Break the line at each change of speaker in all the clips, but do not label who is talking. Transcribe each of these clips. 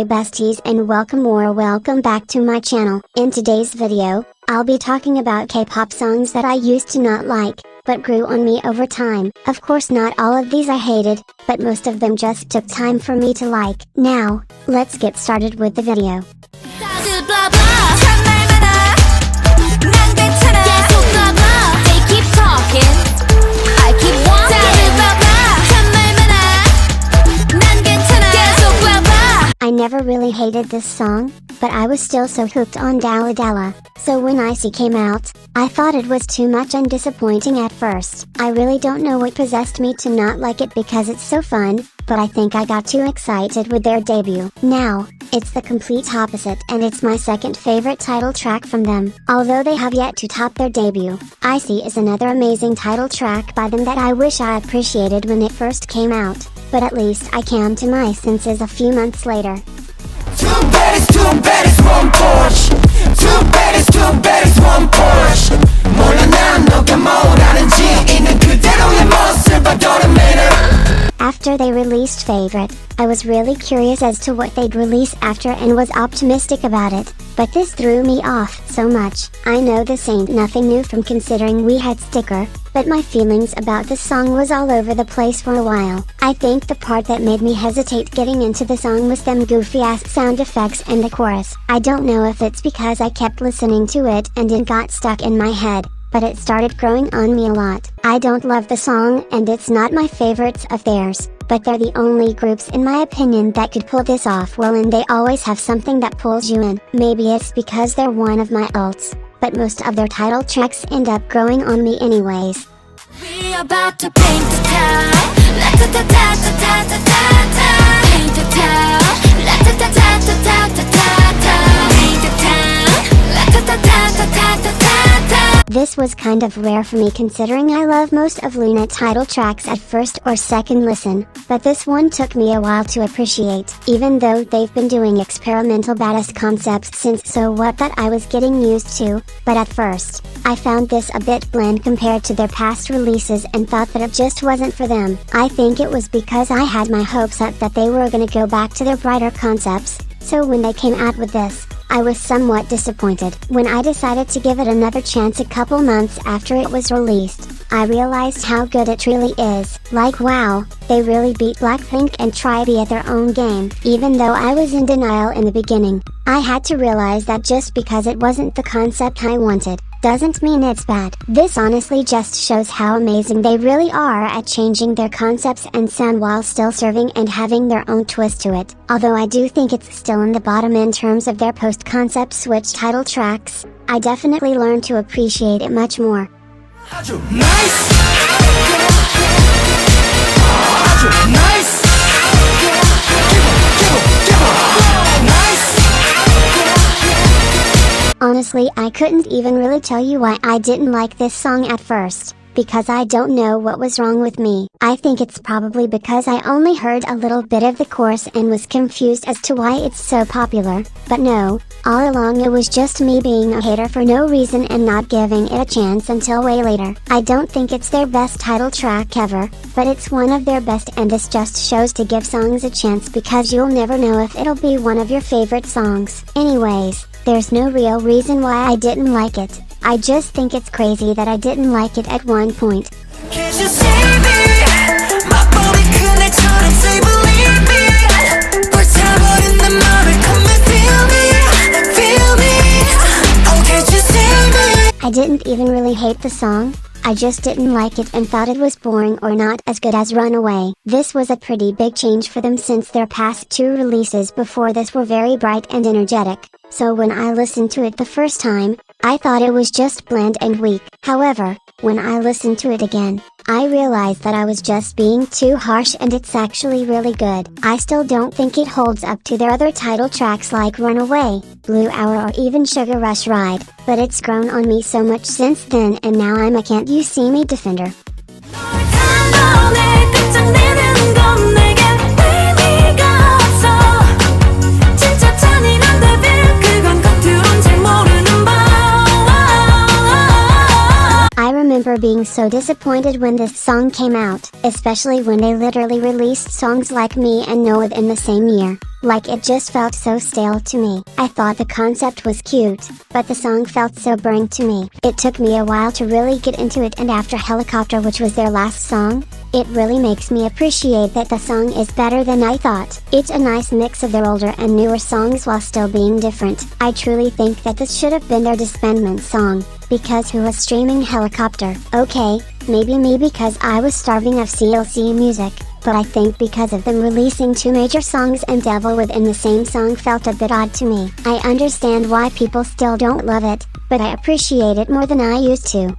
Hey besties and welcome back to my channel. In today's video, I'll be talking about K-pop songs that I used to not like, but grew on me over time. Of course not all of these I hated, but most of them just took time for me to like. Now, let's get started with the video. I never really hated this song, but I was still so hooked on Dalla Dalla, so when Itzy came out, I thought it was too much and disappointing at first. I really don't know what possessed me to not like it because it's so fun, but I think I got too excited with their debut. Now, it's the complete opposite and it's my second favorite title track from them. Although they have yet to top their debut, Itzy is another amazing title track by them that I wish I appreciated when it first came out, but at least I came to my senses a few months later.
Too bad it's one Porsche. Too bad it's one Porsche. 몰라 난 너가 뭐라는지 있는 그대로의 모습 봐도 matter.
After they released Favorite, I was really curious as to what they'd release after and was optimistic about it, but this threw me off so much. I know this ain't nothing new from considering we had Sticker, but my feelings about this song was all over the place for a while. I think the part that made me hesitate getting into the song was them goofy ass sound effects and the chorus. I don't know if it's because I kept listening to it and it got stuck in my head, but it started growing on me a lot. I don't love the song and it's not my favorites of theirs, but they're the only groups in my opinion that could pull this off well, and they always have something that pulls you in. Maybe it's because they're one of my ults, but most of their title tracks end up growing on me anyways.
We about to paint the town. La-ta-ta-ta-ta-ta-ta-ta-ta. Paint the town. La-ta-ta-ta-ta-ta-ta-ta. Paint the town. La-ta-ta-ta-ta-ta-ta-ta.
This was kind of rare for me considering I love most of Loona title tracks at first or second listen, but this one took me a while to appreciate, even though they've been doing experimental badass concepts since So What that I was getting used to, but at first, I found this a bit bland compared to their past releases and thought that it just wasn't for them. I think it was because I had my hopes up that they were gonna go back to their brighter concepts, so when they came out with this, I was somewhat disappointed. When I decided to give it another chance a couple months after it was released, I realized how good it really is. Like wow, they really beat Blackpink and try to be at their own game. Even though I was in denial in the beginning, I had to realize that just because it wasn't the concept I wanted, doesn't mean it's bad. This honestly just shows how amazing they really are at changing their concepts and sound while still serving and having their own twist to it. Although I do think it's still in the bottom in terms of their post-concept switch title tracks, I definitely learned to appreciate it much more.
아주 nice. 아주 nice.
Honestly, I couldn't even really tell you why I didn't like this song at first, because I don't know what was wrong with me. I think it's probably because I only heard a little bit of the chorus and was confused as to why it's so popular, but no, all along it was just me being a hater for no reason and not giving it a chance until way later. I don't think it's their best title track ever, but it's one of their best, and this just shows to give songs a chance because you'll never know if it'll be one of your favorite songs. Anyways, there's no real reason why I didn't like it. I just think it's crazy that I didn't like it at one point.
Can't you see me? 맛보기 그날처럼 say believe me. 불타버린 내 맘을 come and feel me. Oh, can't you see me?
I didn't even really hate the song, I just didn't like it and thought it was boring or not as good as Runaway. This was a pretty big change for them since their past two releases before this were very bright and energetic, so when I listened to it the first time, I thought it was just bland and weak. However, when I listened to it again, I realized that I was just being too harsh and it's actually really good. I still don't think it holds up to their other title tracks like Runaway, Blue Hour or even Sugar Rush Ride, but it's grown on me so much since then and now I'm a Can't You See Me defender. remember being so disappointed when this song came out, especially when they literally released songs like Me and Noah in the same year. Like it just felt so stale to me. I thought the concept was cute, but the song felt so boring to me. It took me a while to really get into it, and after Helicopter, which was their last song, it really makes me appreciate that the song is better than I thought. It's a nice mix of their older and newer songs while still being different. I truly think that this should have been their disbandment song, because who was streaming Helicopter? Okay, maybe me because I was starving of seulgi music, but I think because of them releasing two major songs and Devil within the same song felt a bit odd to me. I understand why people still don't love it, but I appreciate it more than I used to.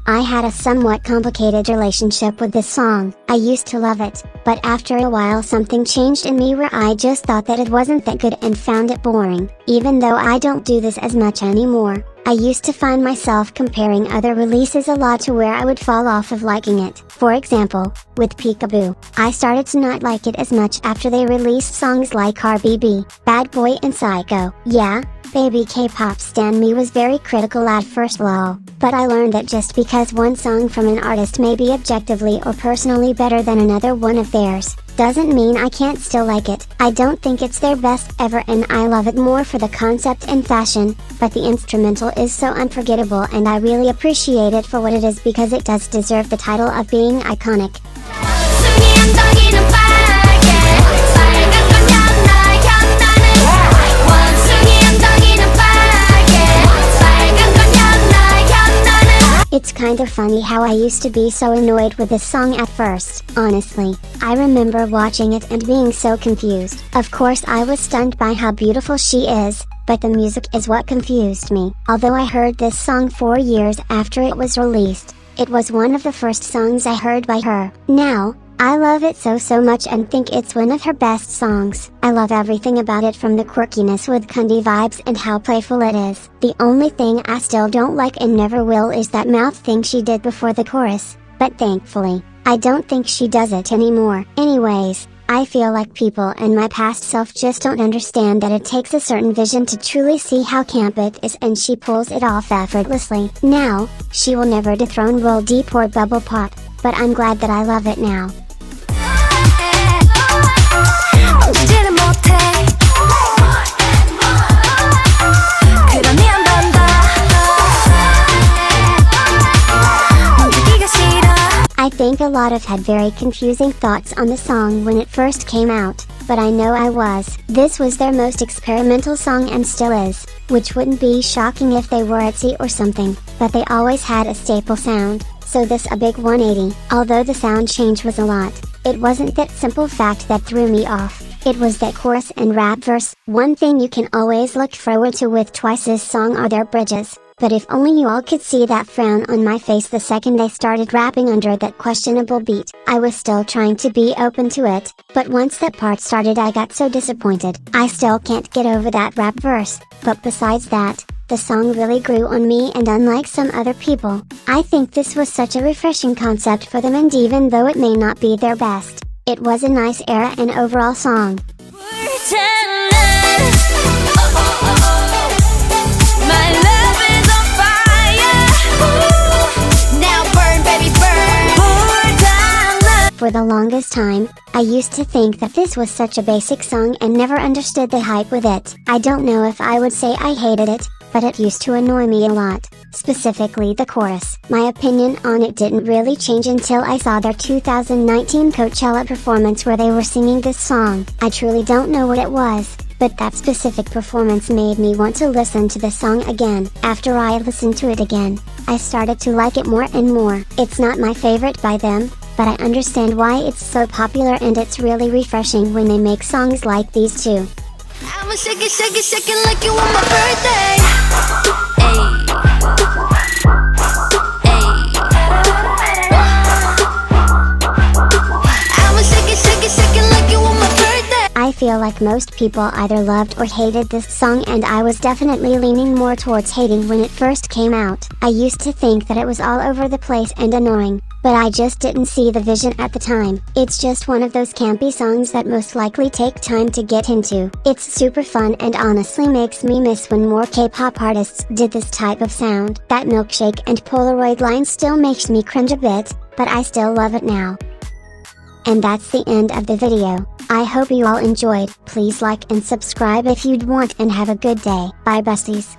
I had a somewhat complicated relationship with this song. I used to love it, but after a while something changed in me where I just thought that it wasn't that good and found it boring. Even though I don't do this as much anymore, I used to find myself comparing other releases a lot to where I would fall off of liking it. For example, with Peekaboo, I started to not like it as much after they released songs like RBB, Bad Boy and Psycho. Yeah, baby K-pop stan me was very critical at first lol, but I learned that just because one song from an artist may be objectively or personally better than another one of theirs, doesn't mean I can't still like it. I don't think it's their best ever and I love it more for the concept and fashion, but the instrumental is so unforgettable and I really appreciate it for what it is because it does deserve the title of being iconic. It's kind of funny how I used to be so annoyed with this song at first. Honestly, I remember watching it and being so confused. Of course I was stunned by how beautiful she is, but the music is what confused me. Although I heard this song 4 years after it was released, it was one of the first songs I heard by her. Now, I love it so much and think it's one of her best songs. I love everything about it, from the quirkiness with Kundi vibes and how playful it is. The only thing I still don't like and never will is that mouth thing she did before the chorus, but thankfully, I don't think she does it anymore. Anyways, I feel like people and my past self just don't understand that it takes a certain vision to truly see how camp it is, and she pulls it off effortlessly. Now, she will never dethrone Roll Deep or Bubble Pop, but I'm glad that I love it now. I think a lot of had very confusing thoughts on the song when it first came out, but I know I was. This was their most experimental song and still is, which wouldn't be shocking if they were itzy or something, but they always had a staple sound, so this a big 180. Although the sound change was a lot, it wasn't that simple fact that threw me off. It was that chorus and rap verse. One thing you can always look forward to with Twice's song are their bridges. But if only you all could see that frown on my face the second they started rapping under that questionable beat. I was still trying to be open to it, but once that part started I got so disappointed. I still can't get over that rap verse, but besides that, the song really grew on me, and unlike some other people, I think this was such a refreshing concept for them, and even though it may not be their best, it was a nice era and overall song. For the longest time, I used to think that this was such a basic song and never understood the hype with it. I don't know if I would say I hated it, but it used to annoy me a lot, specifically the chorus. My opinion on it didn't really change until I saw their 2019 Coachella performance where they were singing this song. I truly don't know what it was, but that specific performance made me want to listen to the song again. After I listened to it again, I started to like it more and more. It's not my favorite by them, but I understand why it's so popular, and it's really refreshing when they make songs like these too. I'ma shake it, shake it, shake it like you want my birthday. I'ma shake it, shake it, shake it like you want my birthday. I feel like most people either loved or hated this song, and I was definitely leaning more towards hating when it first came out. I used to think that it was all over the place and annoying, but I just didn't see the vision at the time. It's just one of those campy songs that most likely take time to get into. It's super fun and honestly makes me miss when more K-pop artists did this type of sound. That milkshake and Polaroid line still makes me cringe a bit, but I still love it now. And that's the end of the video. I hope you all enjoyed. Please like and subscribe if you'd want, and have a good day. Bye besties.